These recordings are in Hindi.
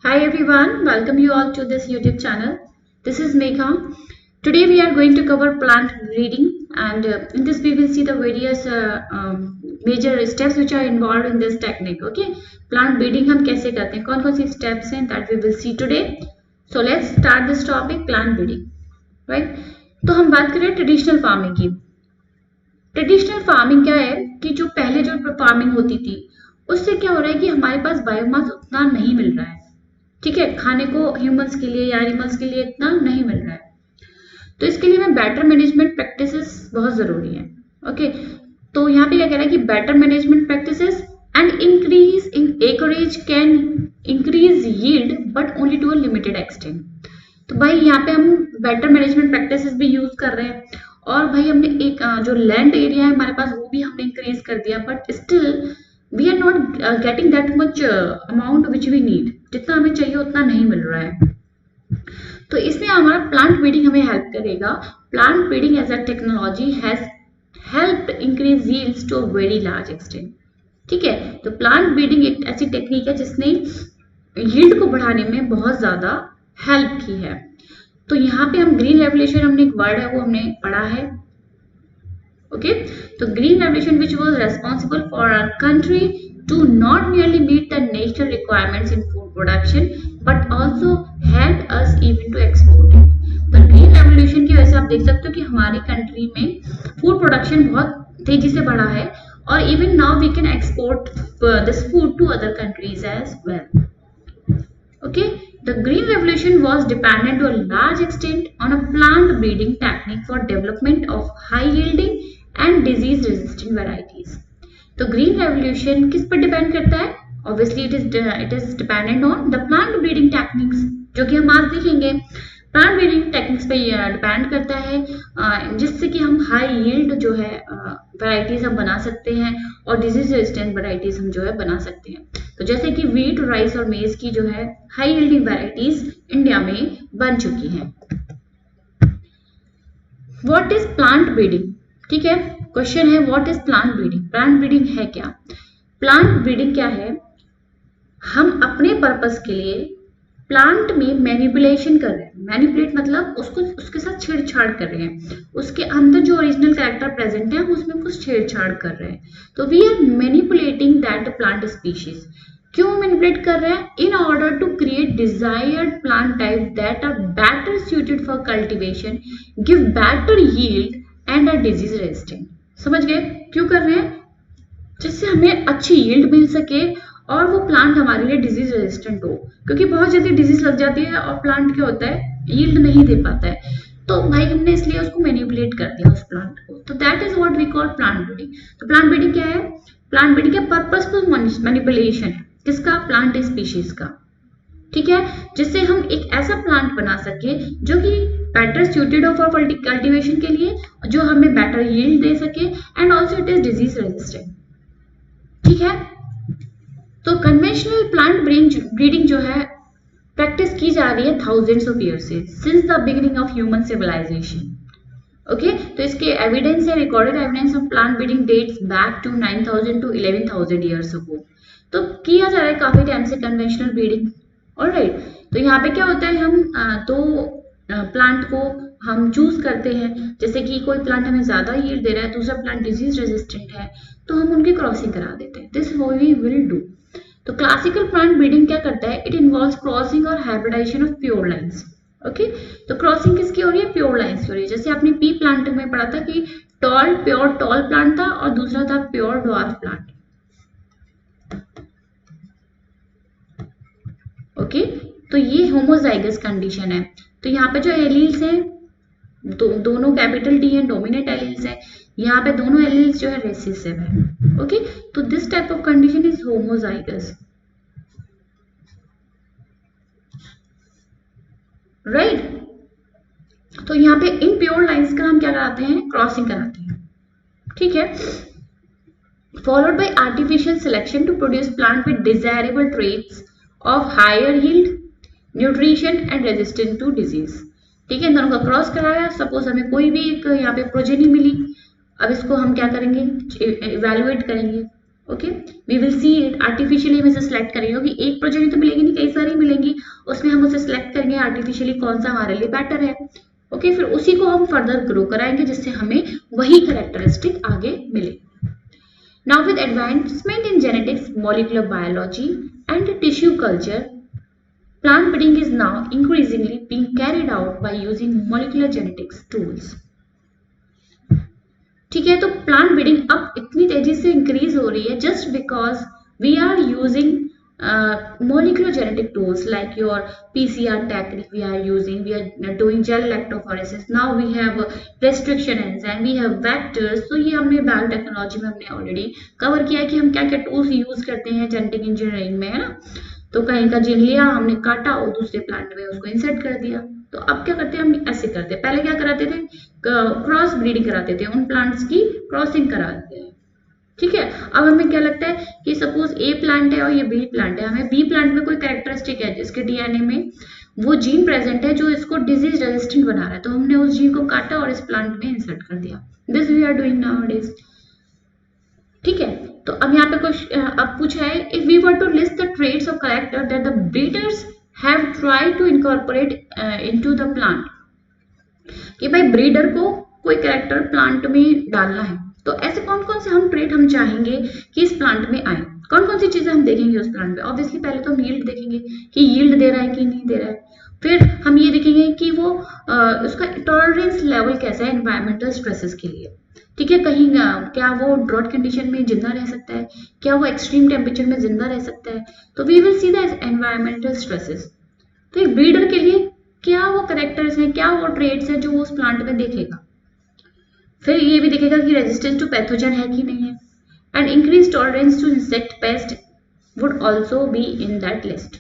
Hi everyone, welcome you all to this YouTube channel. This is Megha. Today we are going to cover plant breeding, and in this we will see the various major steps which are involved in this technique. Okay, plant breeding हम कैसे करते हैं, कौन-कौन सी steps हैं that we will see today. So let's start this topic, plant breeding, right? तो हम बात करें ट्रेडिशनल फार्मिंग की. ट्रेडिशनल फार्मिंग क्या है कि जो पहले जो फार्मिंग होती थी उससे क्या हो रहा है कि हमारे पास बायोमास उतना नहीं मिल रहा है. ठीक है, खाने को ह्यूमंस के लिए या एनिमल्स के लिए इतना नहीं मिल रहा है, तो इसके लिए में बेटर मैनेजमेंट प्रैक्टिसेस बहुत जरूरी है. ओके, तो यहाँ पे क्या कह रहा है कि better management practices and increase in acreage can increase yield but only to a limited extent. तो भाई यहाँ पे हम बेटर मैनेजमेंट प्रैक्टिसेस भी यूज कर रहे हैं, और भाई हमने एक जो लैंड एरिया है हमारे पास वो भी हमने इंक्रीज कर दिया, but still we are not getting that much amount which we need. जितना हमें चाहिए उतना नहीं मिल रहा है, तो इसमें हमारा प्लांट ब्रीडिंग हमें हेल्प करेगा. Plant breeding as a technology has help increase yields to a very large extent. ठीक है, तो प्लांट ब्रीडिंग एक ऐसी टेक्निक है जिसने यील्ड को बढ़ाने में बहुत ज्यादा हेल्प की है. तो यहाँ पे हम ग्रीन रेवोल्यूशन, हमने एक वर्ड है वो हमने पढ़ा है. ओके, तो green revolution which was responsible for our country to not merely meet the national requirements in food production but also help us even to export it. तो ग्रीन रेवोल्यूशन की वजह से आप देख सकते हो कि हमारी कंट्री में फूड प्रोडक्शन बहुत तेजी से बढ़ा है, और even now we can export this food to other countries as well. Okay, the green revolution was dependent to a large extent on a plant breeding technique for development of high yielding and disease resistant varieties. तो ग्रीन रेवोल्यूशन किस पर डिपेंड करता है? Obviously it is dependent on the plant breeding techniques, जो कि हम आज देखेंगे. प्लांट ब्रीडिंग टेक्निक्स पे डिपेंड करता है, जिससे कि हम हाई यील्ड जो है वैरायटीज हम बना सकते हैं, और डिजीज रेजिस्टेंट वैरायटीज हम जो है बना सकते हैं. तो जैसे कि वीट, राइस और मेज की जो है हाई यील्डिंग वैरायटीज इंडिया में बन चुकी हैं. What is plant breeding? ठीक है, क्वेश्चन है what is plant breeding. Plant breeding है क्या? प्लांट ब्रीडिंग क्या है? हम अपने पर्पस के लिए प्लांट में मैनिपुलेशन कर रहे हैं. मैनिपुलेट मतलब उसको उसके साथ छेड़छाड़ कर रहे हैं, उसके अंदर जो ओरिजिनल कैरेक्टर प्रेजेंट है हम उसमें कुछ छेड़छाड़ कर रहे हैं. तो we are manipulating that plant species. क्यों मैनिपुलेट कर रहे हैं? In order to create desired plant type that are better suited for cultivation, give better yield and are disease resistant. समझ गए क्यों कर रहे हैं? जिससे हमें अच्छी यील्ड मिल सके और वो प्लांट हमारे लिए डिजीज रेजिस्टेंट हो, क्योंकि बहुत जल्दी डिजीज लग जाती है और प्लांट क्या होता है, यील्ड नहीं दे पाता है. तो भाई हमने इसलिए उसको मैनिपुलेट कर दिया उस प्लांट को. तो that is what we call plant breeding. तो प्लांट ब्रीडिंग क्या है? प्लांट ब्रीडिंग का पर्पसफुल मैनिपुलेशन है. किसका? प्लांट स्पीशीज का. ठीक है, जिससे हम एक ऐसा प्लांट बना सके जो कि बेटर suited हो फॉर कल्टीवेशन के लिए, जो हमें बेटर यील्ड दे सके, and also it is disease resistant. ठीक है, तो कन्वेंशनल प्लांट ब्रीडिंग जो है प्रैक्टिस की जा रही है थाउजेंड्स ऑफ ईयर से, since the beginning of human civilization. Okay, तो इसके एविडेंस है, recorded evidence of plant breeding dates back to 9000 to 11000 years ago. तो किया जा रहा है काफी टाइम से कन्वेंशनल ब्रीडिंग. ऑलराइट, तो यहाँ पे क्या होता है, हम दो प्लांट को हम चूज करते हैं. जैसे कि कोई प्लांट हमें ज्यादा यील्ड दे रहा है, दूसरा प्लांट डिजीज रेजिस्टेंट है, तो हम उनकी क्रॉसिंग करा देते हैं. This we will do. तो क्लासिकल प्लांट ब्रीडिंग क्या करता है? इट इन्वॉल्व्स क्रॉसिंग और hybridization of pure lines. Okay, तो क्रॉसिंग किसकी हो रही है? प्योर लाइन्स की हो रही है. जैसे आपने पी प्लांट में पढ़ा था कि प्योर टॉल प्लांट था और दूसरा था प्योर ड्वार्फ प्लांट. ओके, तो ये होमोजाइगस कंडीशन है. तो यहाँ पे जो एलील्स हैं दोनों कैपिटल डी हैं, डोमिनेंट एलील्स हैं. यहाँ पे दोनों एलील्स जो है रेसिसिव है. ओके, तो this type of condition is homozygous. Right, तो यहाँ पे इन प्योर लाइंस का हम क्या कराते हैं? क्रॉसिंग कराते हैं. ठीक है, followed by artificial selection to produce plant with desirable traits of higher yield, nutrition and resistant to disease. ठीक है, इन दोनों का क्रॉस कराया. सपोज हमें कोई भी एक यहाँ पे प्रोजेनी मिली, अब इसको हम क्या करेंगे? इवेलुएट करेंगे. Okay, we will see it. Artificially हम इसे सिलेक्ट करेंगे क्योंकि एक प्रोजेनी तो मिलेगी नहीं, कई सारी मिलेंगी, उसमें हम उसे सिलेक्ट करेंगे आर्टिफिशियली कौन सा हमारे लिए बेटर है। ओके, फिर उसी को हम फर्दर ग्रो कराएंगे जिससे हमें वही कैरेक्टरिस्टिक आगे मिले। Now with advancement in genetics, molecular biology and tissue culture, plant breeding is now increasingly being carried out by using molecular genetics tools. ठीक है, तो प्लांट ब्रीडिंग अब इतनी तेजी से इंक्रीज हो रही है just because we are using molecular genetic tools like your PCR technique we are using, we are doing gel lactophoresis, now we have restriction enzyme, we have vectors। तो ये हमने बायोटेक्नोलॉजी में हमने ऑलरेडी कवर किया है कि हम क्या क्या टूल्स यूज करते हैं जेनेटिक इंजीनियरिंग में, है ना। तो कहीं का जीन लिया हमने, काटा और दूसरे प्लांट में उसको इंसर्ट कर दिया। तो अब क्या करते हैं, हम ऐसे करते हैं, पहले क्या कराते थे, क्रॉस ब्रीडिंग कराते थे, उन प्लांट्स की क्रॉसिंग कराते हैं। ठीक है, अब हमें क्या लगता है कि सपोज ए प्लांट है और ये बी प्लांट है, हमें बी प्लांट में कोई कैरेक्टरिस्टिक है जिसके डीएनए में वो जीन प्रेजेंट है जो इसको डिजीज रेजिस्टेंट बना रहा है, तो हमने उस जीन को काटा और इस प्लांट में इंसर्ट कर दिया। This we are doing nowadays. ठीक है, तो अब यहाँ पे कुछ अब पूछा है, if we were to list the traits of character that the breeders have tried to incorporate into the plant, कि भाई ब्रीडर को कोई कैरेक्टर प्लांट में डालना है, तो ऐसे कौन कौन से हम ट्रेट हम चाहेंगे कि इस प्लांट में आए, कौन कौन सी चीजें हम देखेंगे उस प्लांट में। ऑब्वियसली पहले तो हम यील्ड देखेंगे कि यील्ड दे रहा है कि नहीं दे रहा है, फिर हम ये देखेंगे कि वो उसका टॉलरेंस लेवल कैसा है एनवायरमेंटल स्ट्रेसेस के लिए। ठीक है, कहीं क्या वो ड्रॉट कंडीशन में जिंदा रह सकता है, क्या वो एक्सट्रीम टेम्परेचर में जिंदा रह सकता है, तो we will see the environmental stresses. तो एक ब्रीडर के लिए क्या वो कैरेक्टर्स हैं, क्या वो ट्रेड्स हैं जो वो उस प्लांट में देखेगा। फिर ये भी देखेगा कि रेजिस्टेंस टू पैथोजन है कि नहीं है, and increase tolerance to insect pest would also be in that list.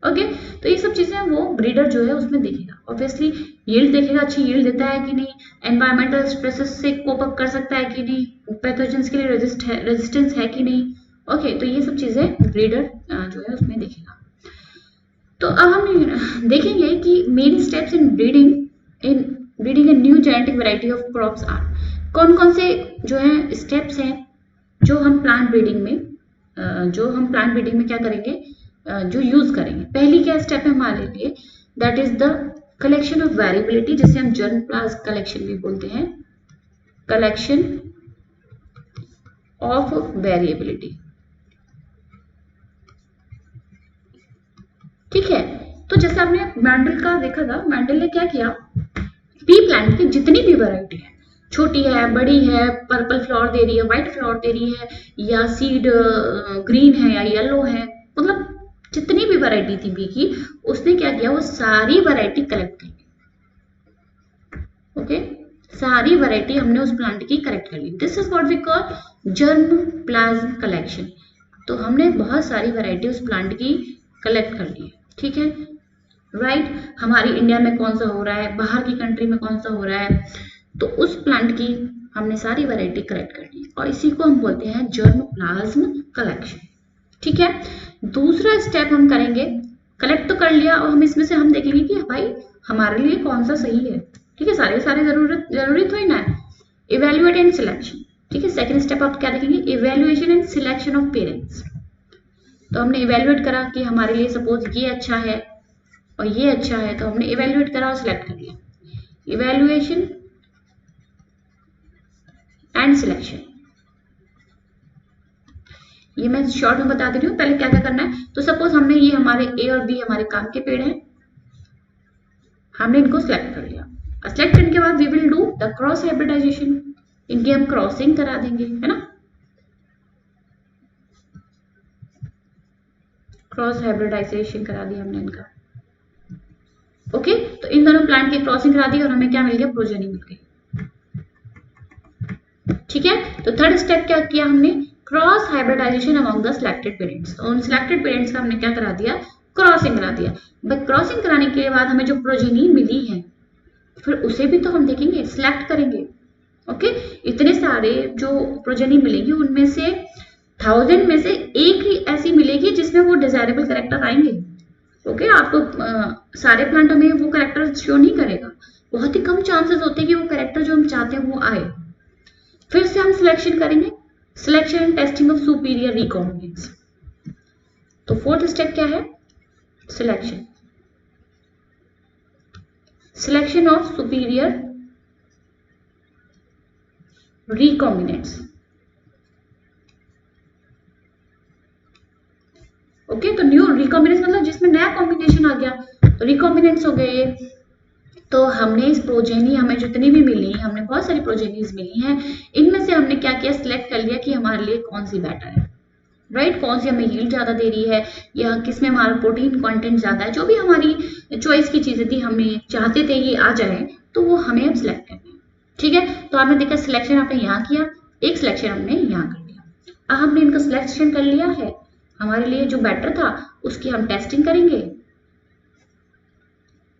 Okay, तो ये सब चीजें वो ब्रीडर जो है उसमें देखेगा। ऑब्वियसली यील्ड देखेगा, अच्छी यील्ड देता है कि नहीं, एनवायरमेंटल स्ट्रेसेस से कोप अप कर सकता है कि नहीं, पैथोजेंस के लिए रेजिस्टेंस है कि नहीं। ओके, तो ये सब चीजें ब्रीडर जो है उसमें देखेगा। तो अब हम देखेंगे कि main steps in breeding a new genetic variety of crops are, कौन कौन से जो है स्टेप्स हैं जो हम प्लांट ब्रीडिंग में क्या करेंगे, जो यूज करेंगे। पहली क्या स्टेप है हमारे लिए, that is the collection of variability, जिसे हम जर्मप्लाज्म कलेक्शन भी बोलते हैं, कलेक्शन ऑफ वेरिएबिलिटी। ठीक है, तो जैसे आपने मैंडल का देखा था, मैंडल ने क्या किया, पी प्लांट की जितनी भी वैरायटी है, छोटी है, बड़ी है, पर्पल फ्लावर दे रही है, व्हाइट फ्लावर दे रही है, या सीड ग्रीन है या येलो है, मतलब जितनी भी वैरायटी थी बी की, उसने क्या किया, वो सारी वैरायटी कलेक्ट कर ली। ओके, सारी वैरायटी हमने उस प्लांट की कलेक्ट कर ली। This is what we call germplasm collection. तो हमने बहुत सारी वैरायटी उस प्लांट की कलेक्ट कर ली। ठीक है, राइट, हमारी इंडिया में कौन सा हो रहा है, बाहर की कंट्री में कौन सा हो रहा है, तो उस प्लांट की हमने सारी वैरायटी कलेक्ट कर ली, और इसी को हम बोलते हैं जर्म प्लाज्म कलेक्शन। ठीक है, दूसरा स्टेप हम करेंगे, कलेक्ट तो कर लिया, और हम इसमें से हम देखेंगे कि भाई हमारे लिए कौन सा सही है। ठीक है, सारे जरूरी तो ही ना है। Evaluate and selection. ठीक है, सेकंड स्टेप आप क्या देखेंगे, evaluation and selection of parents. तो हमने इवेल्युएट करा कि हमारे लिए सपोज ये अच्छा है और ये अच्छा है, तो हमने इवेल्युएट करा और सिलेक्ट कर लिया। इवेल्युएशन एंड सिलेक्शन, ये मैं शॉर्ट में बता दे रही हूँ। पहले क्या क्या करना है, तो सपोज हमने ये हमारे ए और बी हमारे काम के पेड़ हैं, हमने इनको सिलेक्ट कर लिया। सिलेक्ट करने के बाद we will do the cross hybridization, इनकी हम क्रॉसिंग करा देंगे, है ना, क्रॉस हाइब्रिडाइजेशन करा दिया हमने इनका। ओके, तो इन दोनों प्लांट की क्रॉसिंग करा दी और हमें क्या मिल गया, प्रोजेनी मिल गई। ठीक है, तो थर्ड स्टेप क्या किया हमने, cross hybridization among the selected parents. तो उन सिलेक्टेड पेरेंट्स का हमने क्या करा दिया, क्रॉसिंग करा दिया। बट क्रॉसिंग कराने के बाद हमें जो प्रोजेनी मिली है, फिर उसे भी तो हम देखेंगे, सिलेक्ट करेंगे। ओके, इतने सारे जो प्रोजेनी मिलेगी उनमें से 1000 में से एक ही ऐसी मिलेगी जिसमें वो डिजायरेबल कैरेक्टर आएंगे। ओके, आपको सारे प्लांटों में वो कैरेक्टर शो नहीं करेगा, बहुत ही कम चांसेस होते हैं कि वो कैरेक्टर जो हम चाहते हैं वो आए। फिर से हम सिलेक्शन करेंगे, selection and testing of superior recombinants. तो फोर्थ स्टेप क्या है? Selection, selection of superior recombinants. Okay, तो न्यू रिकॉम्बिनेंट्स मतलब जिसमें नया कॉम्बिनेशन आ गया, तो रिकॉम्बिनेंट्स हो गए। तो हमने इस प्रोजेनी, हमें जितनी भी मिली, हमने बहुत सारी प्रोजेनीज मिली हैं, इनमें से हमने क्या किया, सिलेक्ट कर लिया कि हमारे लिए कौन सी बेटर है, राइट? कौन सी हमें यील्ड ज्यादा दे रही है, या किसमें हमारा प्रोटीन कंटेंट ज्यादा है, जो भी हमारी चॉइस की चीजें थी, हमें चाहते थे ये आ जाए, तो वो हमें अब सिलेक्ट करना है। ठीक है, तो आपने देखा सिलेक्शन आपने यहाँ किया, एक सिलेक्शन हमने यहाँ कर लिया। अब हमने इनका सिलेक्शन कर लिया है, हमारे लिए जो बेटर था उसकी हम टेस्टिंग करेंगे।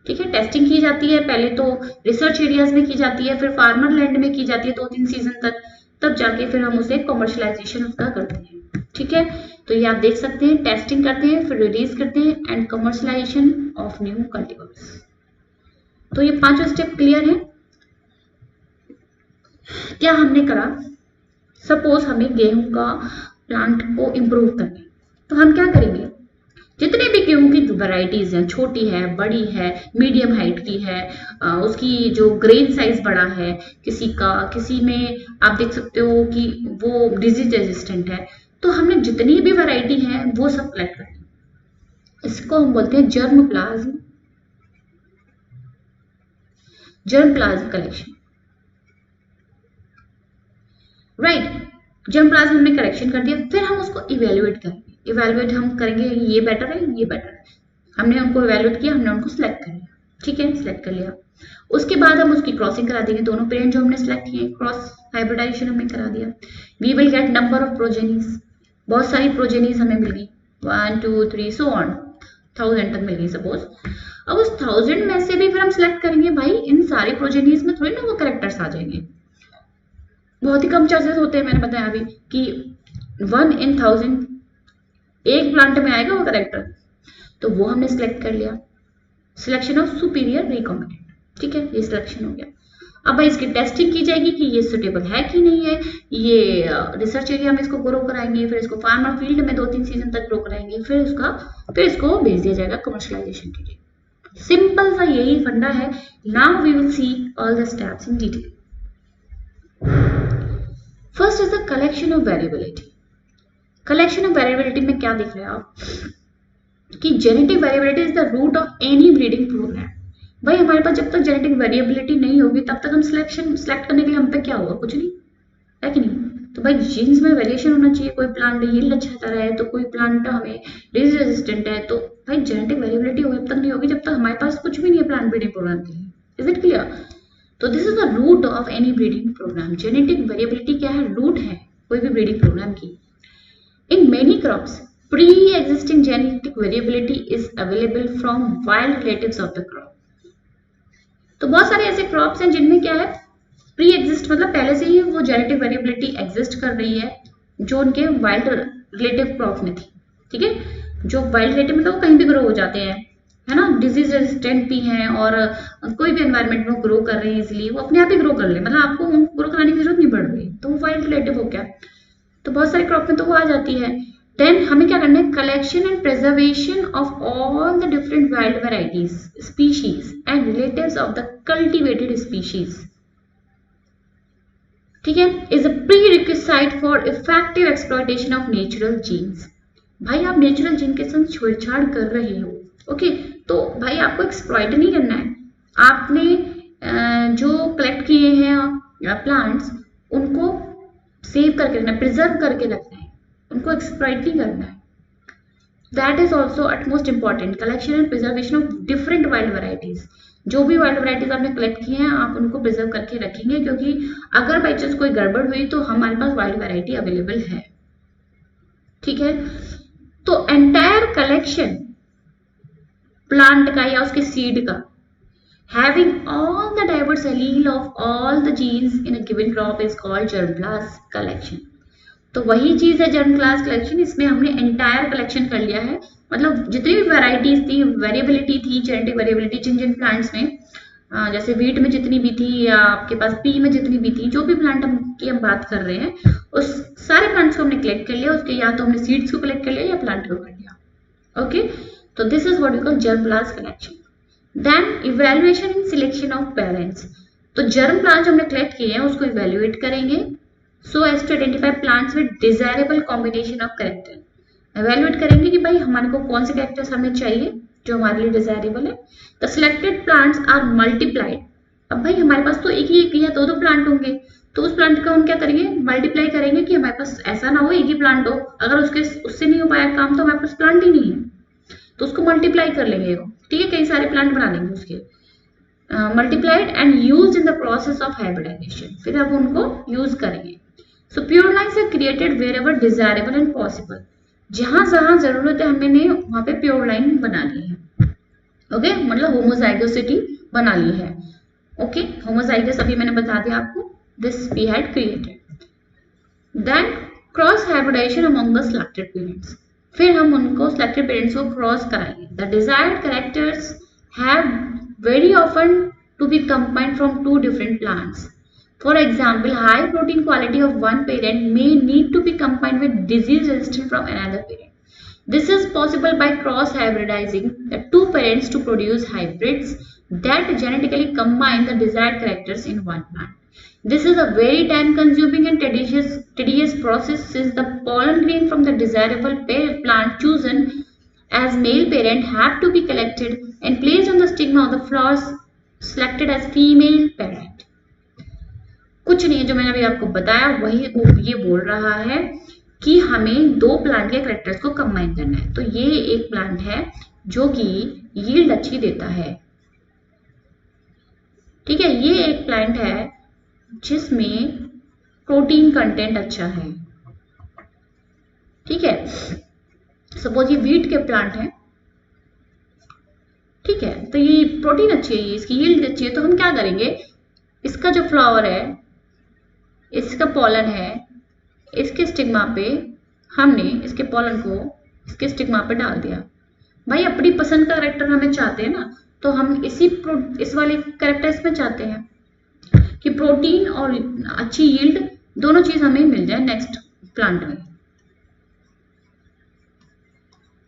ठीक है, टेस्टिंग की जाती है, पहले तो रिसर्च एरियाज में की जाती है, फिर फार्मर लैंड में की जाती है 2-3 सीजन तक, तब जाके फिर हम उसे कमर्शलाइजेशन उसका करते हैं। ठीक है, तो ये आप देख सकते हैं, टेस्टिंग करते हैं, फिर रिलीज करते हैं, and commercialisation of new cultivars. तो ये 5 स्टेप क्लियर है। क्या हमने करा, सपोज हमें गेहूं का प्लांट को इम्प्रूव करना है, तो हम क्या करेंगे, जितने भी गेहूं की वैरायटीज हैं, छोटी है, बड़ी है, मीडियम हाइट की है, उसकी जो ग्रेन साइज बड़ा है, किसी में आप देख सकते हो कि वो डिजीज रेजिस्टेंट है, तो हमने जितनी भी वैरायटी है वो सब कलेक्ट करनी। इसको हम बोलते हैं germ plasm collection, right? Germ plasm हमने कलेक्शन कर दिया, फिर हम उसको इवेल्युएट करेंगे। इवेल्युएट हम करेंगे, ये बेटर है, ये बेटर है, हमने उनको इवेल्युएट किया, हमने उनको सिलेक्ट कर लिया। ठीक है, सिलेक्ट कर लिया, उसके बाद हम उसकी क्रॉसिंग करा देंगे, दोनों पेरेंट जो हमने सिलेक्ट किए, क्रॉस हाइब्रिडाइजेशन हमने करा दिया। We will get number of progenies, बहुत सारी प्रोजेनीज हमें मिल गई, 1 2 3 सो ऑन 1000 तक मिल गई सपोज। अब उस 1000 में से भी फिर हम सिलेक्ट करेंगे, भाई इन सारी प्रोजेनीज में थोड़ी ना वो कैरेक्टर्स आ जाएंगे, बहुत ही कम चांसेस होते हैं, मैंने बताया अभी कि 1 in 1000 एक प्लांट में आएगा वो कैरेक्टर, तो वो हमने सिलेक्ट कर लिया, सिलेक्शन ऑफ सुपीरियर रिकॉम्बिनेंट। ठीक है, ये सिलेक्शन हो गया। अब भाई इसकी टेस्टिंग की जाएगी कि ये सुटेबल है कि नहीं है, ये रिसर्च एरिया में इसको ग्रो कराएंगे, फिर इसको फार्मर फील्ड में 2-3 सीजन तक ग्रो कराएंगे, फिर इसको भेज दिया जाएगा कमर्शलाइजेशन के लिए। सिंपल सा यही फंडा है। Now we will see all the steps in detail. First is the collection of variability. Collection of variability में क्या देख रहे हैं आप कि genetic variability is the root of any breeding program. भाई हमारे पास जब तक जेनेटिक वेरिएबिलिटी नहीं होगी तब तक हम सिलेक्ट करने के लिए हम पे क्या होगा, कुछ नहीं है कि नहीं? तो भाई जीन्स में वेरिएशन होना चाहिए, कोई प्लांट यील्ड अच्छा कर रहा है तो कोई प्लांट हमें डिजीज रेजिस्टेंट है, तो भाई जेनेटिक वेरिएबिलिटी जब तक नहीं होगी जब तक हमारे पास कुछ भी नहीं है प्लांट ब्रीडिंग प्रोग्राम के लिए। Is it clear? तो this is the root of any breeding programme. Genetic variability क्या है, रूट है कोई भी ब्रीडिंग प्रोग्राम की। In many crops, pre-existing genetic variability is available from wild relatives of the crop. तो बहुत सारे ऐसे क्रॉप्स हैं जिनमें क्या है, प्री एग्जिस्ट मतलब पहले से ही वो जेनेटिक वेरिएबिलिटी एग्जिस्ट कर रही है जो उनके वाइल्ड रिलेटिव क्रॉप में थी। ठीक है, जो वाइल्ड रिलेटिव मतलब वो कहीं भी ग्रो हो जाते हैं, है ना, डिजीज रेजिस्टेंट भी हैं और कोई भी एनवायरमेंट में ग्रो कर रहे हैं इजिली, वो अपने आप ही ग्रो कर ले, मतलब आपको ग्रो कराने की जरूरत नहीं पड़ रही, तो वो वाइल्ड रिलेटिव हो गया। तो बहुत सारे क्रॉप में तो वो आ जाती है। देन हमें क्या करना है, collection and preservation of all the different wild varieties, species and relatives of the cultivated species. ठीक है, is a prerequisite for effective exploitation of natural genes. भाई आप नेचुरल जीन के साथ छेड़छाड़ कर रहे हो, ओके, तो भाई आपको एक्सप्लॉयट नहीं करना है, आपने जो कलेक्ट किए हैं प्लांट्स उनको सेव करके रखना है, प्रिजर्व करके रखना है, उनको एक्सप्लॉइट नहीं करना है। That is also utmost important, collection and preservation of different wild varieties. जो भी वाइल्ड वैरायटीज आपने कलेक्ट किए हैं आप उनको प्रिजर्व करके रखेंगे, क्योंकि अगर बाई चांस कोई गड़बड़ हुई तो हमारे पास वाइल्ड वैरायटी अवेलेबल है। ठीक है, तो एंटायर कलेक्शन प्लांट का या उसके सीड का having all the diverse allele of all the genes in a given crop is called germplasm collection। तो वही चीज है germplasm collection, इसमें हमने entire collection कर लिया है, मतलब जितनी भी varieties थी, variability थी, genetic variability जिन प्लांट्स में, जैसे wheat में जितनी भी थी या आपके पास pea में जितनी भी थी, जो भी प्लांट की हम बात कर रहे हैं उस सारे प्लांट्स को हमने कलेक्ट कर लिया, उसके या तो हमने सीड्स को कलेक्ट कर लिया या प्लांट को कर लिया। ओके, तो this is what we call germ plants collection. Then evaluation in selection of parents. तो जर्म प्लांट जो हमने कलेक्ट किए हैं उसको इवैल्यूएट करेंगे so as to identify plants with desirable combination of character. Evaluate करेंगे कि भाई हमारे को कौन से कैरेक्टर्स हमें चाहिए जो हमारे लिए डिजायरेबल है। The selected plants are multiplied. अब भाई हमारे पास तो एक ही या दो प्लांट होंगे, तो उस प्लांट का हम क्या करेंगे, मल्टीप्लाई करेंगे कि हमारे पास ऐसा ना हो एक ही प्लांट हो, अगर उससे नहीं हो पाया काम तो हमारे पास प्लांट ही नहीं है, तो उसको मल्टीप्लाई कर लेंगे। ठीक है, कई सारे प्लांट बना लेंगे उसके। Multiplied and used in the process of hybridization, फिर अब उनको यूज करेंगे। So pure lines are created wherever desirable and possible. जहां जहां जरूरत है हमने वहां पे प्योर लाइन बना ली है। ओके, मतलब होमोजाइगोसिटी बना ली है। ओके, होमोजाइगस अभी मैंने बता दिया आपको, this we had created. Then cross hybridization among the selected parents. फिर हम उनको selected parents को cross कराएंगे. The desired characters have very often to be combined from two different plants. For example, high protein quality of one parent may need to be combined with disease resistant from another parent. This is possible by cross hybridizing the two parents to produce hybrids that genetically combine the desired characters in one plant. This is a very time consuming and tedious process since the pollen grain from the desirable plant chosen as male parent have to be collected and placed on the stigma of the flowers selected as female parent. कुछ नहीं है, जो मैंने अभी आपको बताया वही ये बोल रहा है कि हमें दो प्लांट के कैरेक्टर्स को कंबाइन करना है। तो ये एक प्लांट है जो कि यील्ड अच्छी देता है, ठीक है, ये एक प्लांट है जिसमें प्रोटीन कंटेंट अच्छा है। ठीक है, सपोज ये व्हीट के प्लांट है, ठीक है, तो ये प्रोटीन अच्छी है, इसकी यील्ड अच्छी है, तो हम क्या करेंगे, इसका जो फ्लावर है, इसका पॉलन है, इसके स्टिग्मा पे हमने इसके पॉलन को इसके स्टिग्मा पे डाल दिया। भाई अपनी पसंद का कैरेक्टर हमें चाहते हैं ना, तो हम इस वाले कैरेक्टर इसमें चाहते हैं कि प्रोटीन और अच्छी यील्ड दोनों चीज हमें मिल जाए नेक्स्ट प्लांट में।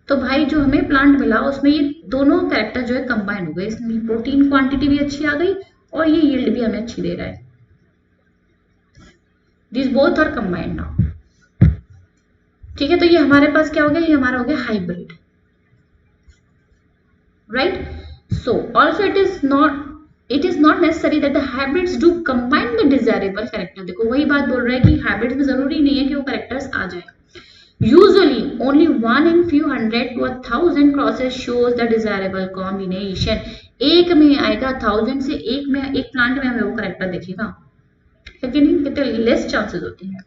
तो भाई जो हमें प्लांट मिला उसमें ये दोनों कैरेक्टर जो है कंबाइन हो गए, इसमें प्रोटीन क्वांटिटी भी अच्छी आ गई और ये यील्ड भी हमें अच्छी दे रहा है। This both are combined now. ठीक है, तो ये हमारे पास क्या हो गया, ये हमारा हो गया hybrid, right. So also it is not necessary that the hybrids do combine the desirable character. देखो वही बात बोल रहा है कि हाइब्रिड में जरूरी नहीं है कि वो कैरेक्टर्स आ जाए। Usually only 1 in few hundred to 1,000 crosses shows the desirable combination. एक में आएगा 1000 से एक प्लांट में हमें वो कैरेक्टर दिखेगा, है कि नहीं, कितने लेस चांसेस होते हैं।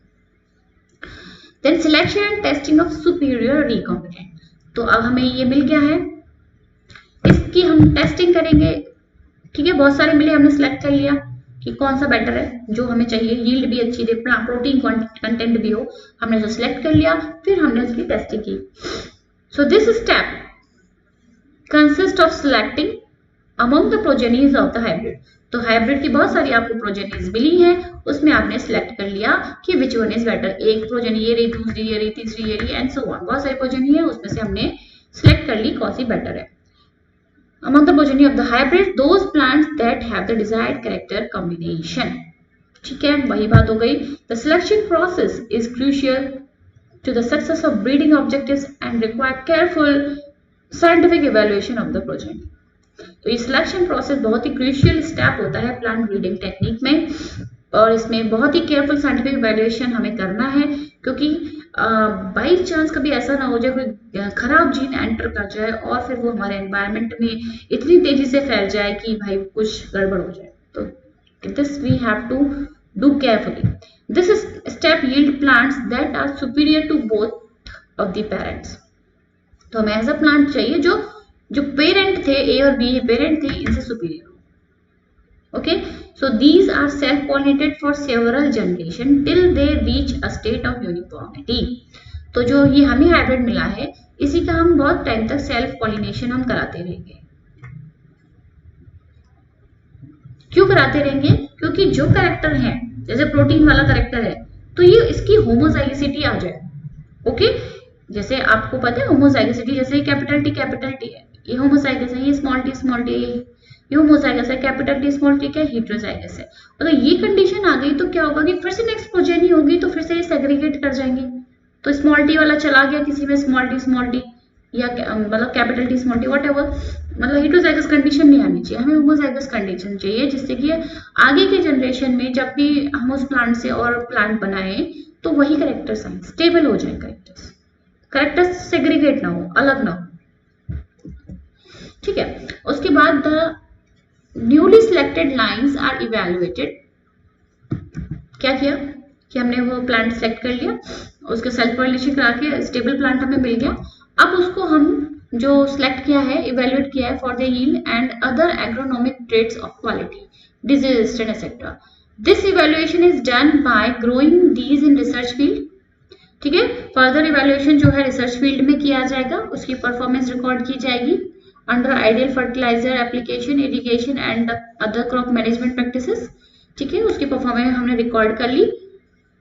Then selection and testing of superior recombinant. तो अब हमें ये मिल गया है, इसकी हम टेस्टिंग करेंगे। ठीक है, बहुत सारे मिले, हमने सिलेक्ट कर लिया कि कौन सा बेटर है जो हमें चाहिए, यील्ड भी अच्छी दे, प्रोटीन कंटेंट भी हो, हमने उसे सिलेक्ट कर लिया, फिर हमने उसकी टेस्टिंग की। So this step consist of selecting among the progenies of the hybrid. तो हाइब्रिड की बहुत सारी आपको प्रोजेनीज मिली है, उसमें आपने सिलेक्ट कर लिया कि विच वन इज बेटर। एक प्रोजेनी ये रही, दूसरी ये रही, तीसरी ये रही, एंड सो ऑन। बहुत सारी प्रोजेनी है, उसमें से हमने सिलेक्ट कर ली कौन सी बेटर है। Among the progeny of the hybrid, those plants that have the desired character combination. ठीक है, वही बात हो गई। The selection process is crucial to the success of breeding objectives and require careful scientific evaluation of the progeny. तो ये सिलेक्शन प्रोसेस बहुत ही क्रूशियल स्टेप होता है प्लांट ब्रीडिंग टेक्निक में, और इसमें बहुत ही केयरफुल साइंटिफिक इवैल्यूएशन हमें करना है, क्योंकि बाई चांस कभी ऐसा ना हो जाए कोई खराब जीन एंटर कर जाए और फिर वो हमारे एनवायरनमेंट में इतनी तेजी से फैल जाए कि भाई कुछ गड़बड़ हो जाए। तो this we have to do carefully. This step yield plants that are superior to both of the parents. तो हमें ऐसा प्लांट चाहिए जो पेरेंट थे, ए और बी पेरेंट थे, इनसे सुपीरियर हो। Okay, so these are self pollinated for several generation till they reach a state of uniformity. तो जो ये हमें हाइब्रिड मिला है, इसी का हम बहुत टाइम तक सेल्फ पॉलिनेशन हम कराते रहेंगे। क्यों कराते रहेंगे? क्योंकि जो कैरेक्टर है, जैसे प्रोटीन वाला कैरेक्टर है, तो ये इसकी होमोजाइगोसिटी आ जाए। ओके, जैसे आपको पता है होमोजाइगोसिटी, जैसे कैपिटल टी है, ये होमोजाइगस है, ये स्मॉल टी ये होमोजाइगस है, कैपिटल टी स्मॉल टी क्या हेटेरोजाइगस है। अगर ये कंडीशन आ गई तो क्या होगा कि फिर से नेक्स्ट प्रोजेनी होगी तो फिर से ये सेग्रीगेट कर जाएंगे। तो स्मॉल टी वाला चला गया किसी में स्मॉल टी या मतलब capital T small T what ever, मतलब हेटेरोजाइगस कंडीशन नहीं आनी चाहिए, हमें होमोजाइगस कंडीशन चाहिए, जिससे कि आगे के जनरेशन में जब भी हम उस प्लांट से और प्लांट बनाए तो वही करेक्टर साइंस स्टेबल हो जाए, करेक्टर्स सेग्रीगेट ना हो, अलग ना हो। ठीक है, उसके बाद the newly selected lines are evaluated. क्या किया कि हमने वो प्लांट सेलेक्ट कर लिया, उसके सेल्फ पॉलिनेशन करा के स्टेबल प्लांट हमें मिल गया। अब उसको हम जो सिलेक्ट किया है, इवेल्युएट किया है for the yield and other agronomic traits of quality, disease resistant etcetera. This evaluation is done by growing these in research field. ठीक है, फर्दर इवेल्युएशन जो है रिसर्च फील्ड में किया जाएगा, उसकी परफॉर्मेंस रिकॉर्ड की जाएगी under ideal fertilizer application, irrigation and other crop management practices. ठीक है, उसकी परफॉर्मेंस हमने रिकॉर्ड कर ली।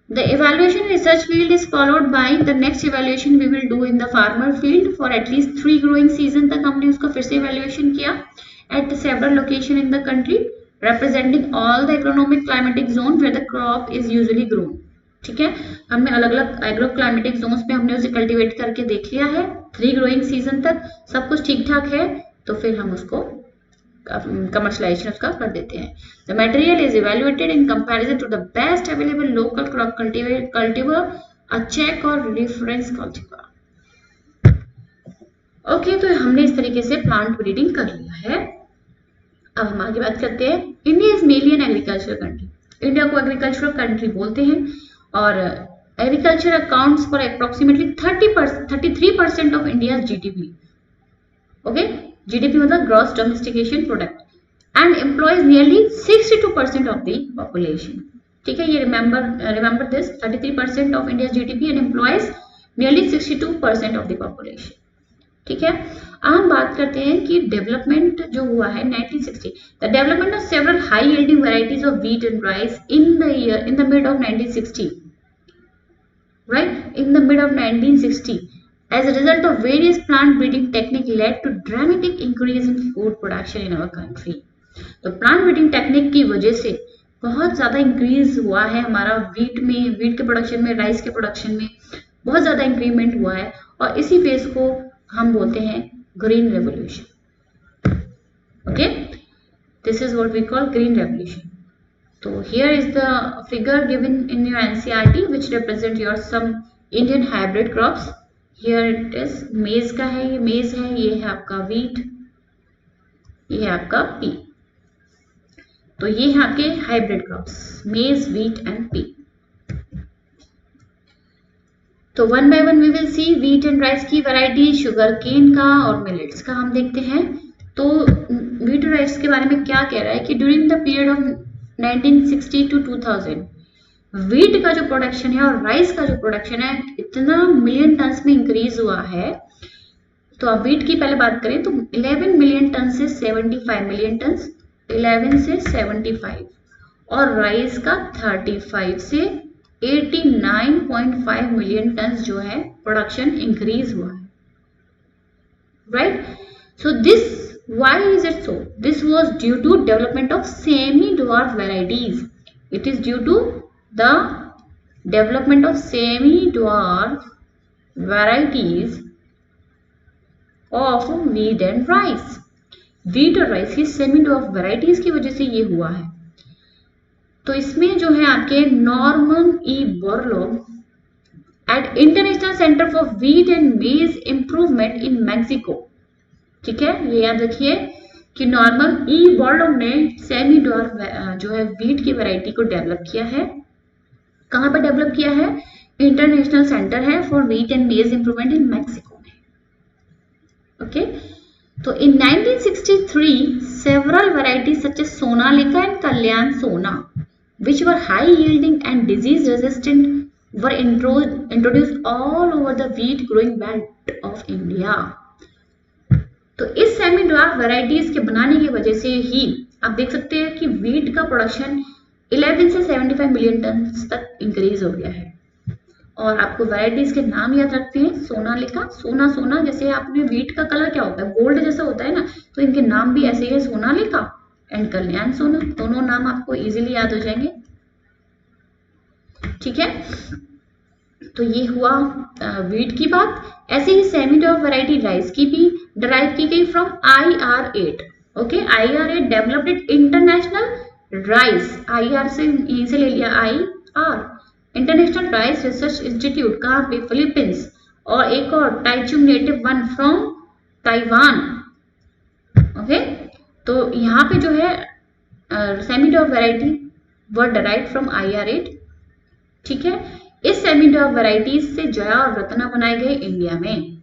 The evaluation research field is followed by the next evaluation we will do in the farmer field for at least 3 growing season तक हमने उसका फिर से evaluation किया at several location in the country representing all the agronomic climatic zone where the crop is usually grown। ठीक है, हमने अलग अलग एग्रो क्लाइमेटिक जोन्स पे हमने उसे कल्टीवेट करके देख लिया है 3 ग्रोइंग सीजन तक, सब कुछ ठीक ठाक है, तो फिर हम उसको कमर्शलाइजेशन उसका कर देते हैं। The material is evaluated in comparison to the best available local crop cultivar, a check or reference cultivar। Okay, तो हमने इस तरीके से प्लांट ब्रीडिंग कर लिया है। अब हम आगे बात करते हैं। India is mainly an agricultural country. India को एग्रीकल्चरल कंट्री बोलते हैं और agriculture accounts for approximately 33% of India GDP. Okay, GDP मतलब gross domestication product, and employs nearly 62% of the population. ठीक है, ये remember this, 33% of India GDP and employs nearly 62% of the population. ठीक है, अब हम बात करते हैं कि डेवलपमेंट जो हुआ है 1960, the development of several high yielding varieties of wheat and rice in the mid of 1960, right, in the mid of 1960 as a result of various plant breeding technique led to dramatic increase in food production in our country। तो प्लांट ब्रीडिंग टेक्निक की वजह से बहुत ज्यादा इंक्रीज हुआ है हमारा वीट के प्रोडक्शन में, राइस के प्रोडक्शन में बहुत ज्यादा इंक्रीमेंट हुआ है, और इसी फेज को हम बोलते हैं green revolution. Okay, this is what we call green revolution. So here is the figure given in your NCERT which represent your some Indian hybrid crops। Here it is, maize का है, ये maize है, ये है आपका wheat, ये है आपका pea। तो ये है आपके hybrid crops, maize, wheat and pea। तो one by one we will see wheat and rice की variety, sugar cane का और millets का हम देखते हैं। तो wheat और rice के बारे में क्या कह रहा है कि during the period of 1960 to 2000 wheat का जो प्रोडक्शन है और राइस का जो प्रोडक्शन है इतना मिलियन टन्स में इंक्रीज हुआ है। तो अब वीट की पहले बात करें तो 11 मिलियन टन से 75 मिलियन टन, 11 से 75, और राइस का 35 से 89.5 मिलियन टन जो है प्रोडक्शन इंक्रीज हुआ है, right. So this Why is it so? This was due to development of semi-dwarf varieties. It is due to the development of semi-dwarf varieties of wheat and rice. Wheat और rice की semi-dwarf varieties की वजह से ये हुआ है। तो इसमें जो है आपके Norman E Borlaug at International Center for wheat and maize improvement in Mexico. ठीक है, ये याद रखिए कि नॉर्मन ई बोरलॉग ने सेमी डॉर्फ जो है व्हीट की वैरायटी को डेवलप किया है। कहां पर डेवलप किया है? इंटरनेशनल सेंटर है for wheat and maize improvement in Mexico में। ओके, तो in 1963 several varieties such as Sonalika and Kalyan Sona which were high yielding and disease resistant were introduced all over the wheat growing belt of India। तो इस सेमी ड्वार्फ वैरायटीज के बनाने की वजह से ही आप देख सकते हैं कि व्हीट का प्रोडक्शन 11 से 75 मिलियन टन तक इंक्रीज हो गया है। और आपको वैरायटीज के नाम याद रखते हैं, सोनालिका, सोना सोना, जैसे आपने व्हीट का कलर क्या होता है, गोल्ड जैसा होता है ना, तो इनके नाम भी ऐसे ही है, सोनालिका एंड कल्याण सोना, दोनों नाम आपको इजीली याद हो जाएंगे। ठीक है, तो ये हुआ व्हीट की बात। ऐसे ही सेमी डॉर्फ वैरायटी राइस की भी डराइव की गई from IR8। Okay, IR8 developed international rice, IR से यहीं से ले लिया, IR international rice research institute, कहाँ पे, फिलीपींस, और एक और Taichung native one from Taiwan. Okay, तो यहाँ पे जो है semi dwarf variety were derived from IR8। ठीक है, इस सेमी डॉर्फ वैराइटीज से जया और रत्ना बनाए गए इंडिया में।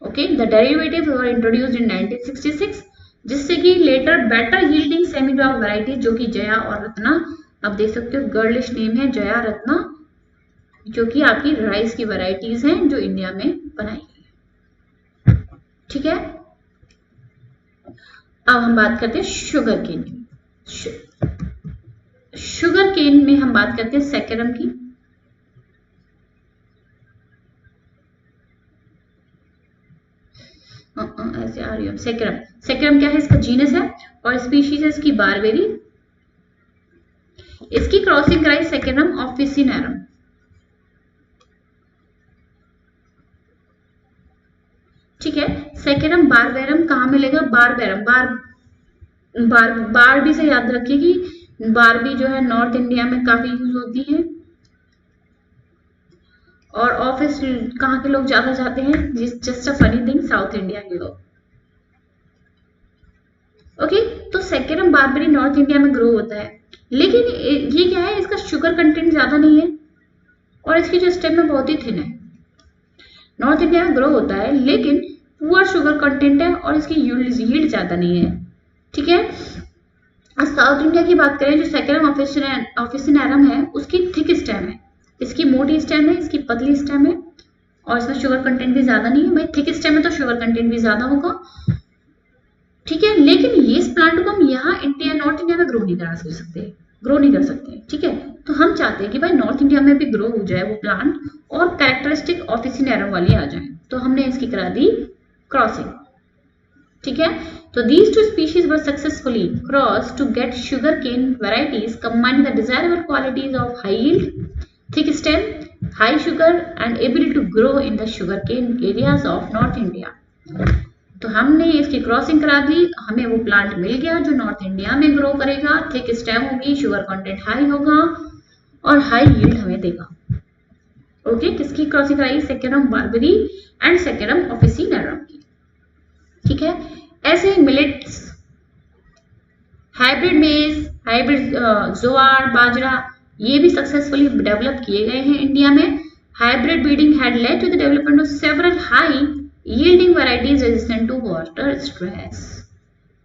Okay, the derivative were introduced in 1966, जिससे कि later better yielding semi dwarf varieties, जो कि जया और रत्ना, आप देख सकते हो गर्लिश नेम है जया रत्ना, जो कि आपकी राइस की वैरायटीज हैं जो इंडिया में बनाई गई है। ठीक है, अब हम बात करते हैं शुगर केन की। शुगर केन में हम बात करते हैं सैकरम की। ऐसे आ रही है सैकरम। सैकरम क्या है, इसका जीनस है, और स्पीशीज है इसकी बारबेरी। इसकी क्रॉसिंग कराई सैकरम ऑफिसिनेरम। ठीक है, सैकरम बारबेरम कहाँ मिलेगा, बारबेरम, बारबी से याद रखिए कि बारबी जो है नॉर्थ इंडिया में काफी यूज होती है, और ऑफिस कहाँ के लोग ज्यादा जाते हैं, just a funny thing, south India के लोग। ओके, तो सैकरम बारबेरी नॉर्थ इंडिया में ग्रो होता है, लेकिन ये क्या है, इसका शुगर कंटेंट ज्यादा नहीं है, और इसकी जो स्टेम है बहुत ही थिन है। नॉर्थ इंडिया में ग्रो होता है, लेकिन पुअर शुगर कंटेंट है, और इसकी यील्ड ज्यादा नहीं है। ठीक है, साउथ इंडिया की बात करें, जो सैकरम ऑफिसिनेरम है, उसकी थिक स्टेम है, इसकी मोटी स्टेम है, इसकी पतली स्टेम है, और इसमें शुगर कंटेंट भी ज्यादा नहीं है। भाई थिक स्टेम है तो शुगर कंटेंट भी ज्यादा होगा। ठीक है, लेकिन ये इस प्लांट को हम यहाँ इंडिया, नॉर्थ इंडिया में ग्रो नहीं कर सकते। ठीक है, तो हम चाहते हैं कि भाई नॉर्थ इंडिया में भी ग्रो हो जाए वो प्लांट, और कैरेक्टरिस्टिक ऑफिसिनेरम वाली आ जाए, तो हमने इसकी करा दी क्रॉसिंग। ठीक है, तो these two species were successfully crossed to get sugarcane varieties combining the desirable qualities of high yield, thick stem, high sugar and able to grow in the sugarcane areas of North India। तो हमने इसकी क्रॉसिंग करा दी, हमें वो प्लांट मिल गया जो नॉर्थ इंडिया में ग्रो करेगा, थिक स्टेम होगी, शुगर कंटेंट हाई होगा, और हाई यील्ड हमें देगा। ओके, किसकी क्रॉसिंग कराई, saccharum barberi and saccharum officinarum की। ठीक है, ऐसे ही millets, hybrid maize, hybrid jowar, bajra, ये भी सक्सेसफुली डेवलप किए गए हैं इंडिया में। Hybrid breeding had led to the development of several high yielding varieties resistant to water stress.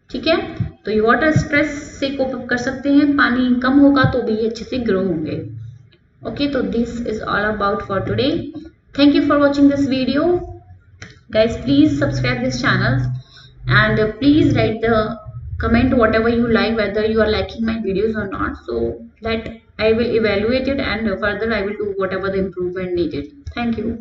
ठीक है, तो ये वाटर स्ट्रेस से कोप अप कर सकते हैं, पानी कम होगा तो भी ये अच्छे से ग्रो होंगे। ओके, तो this is all about for today. Thank you for watching this video guys. Please subscribe this channel, and please write the comment whatever you like, whether you are liking my videos or not, so that I will evaluate it, and further I will do whatever the improvement needed. Thank you.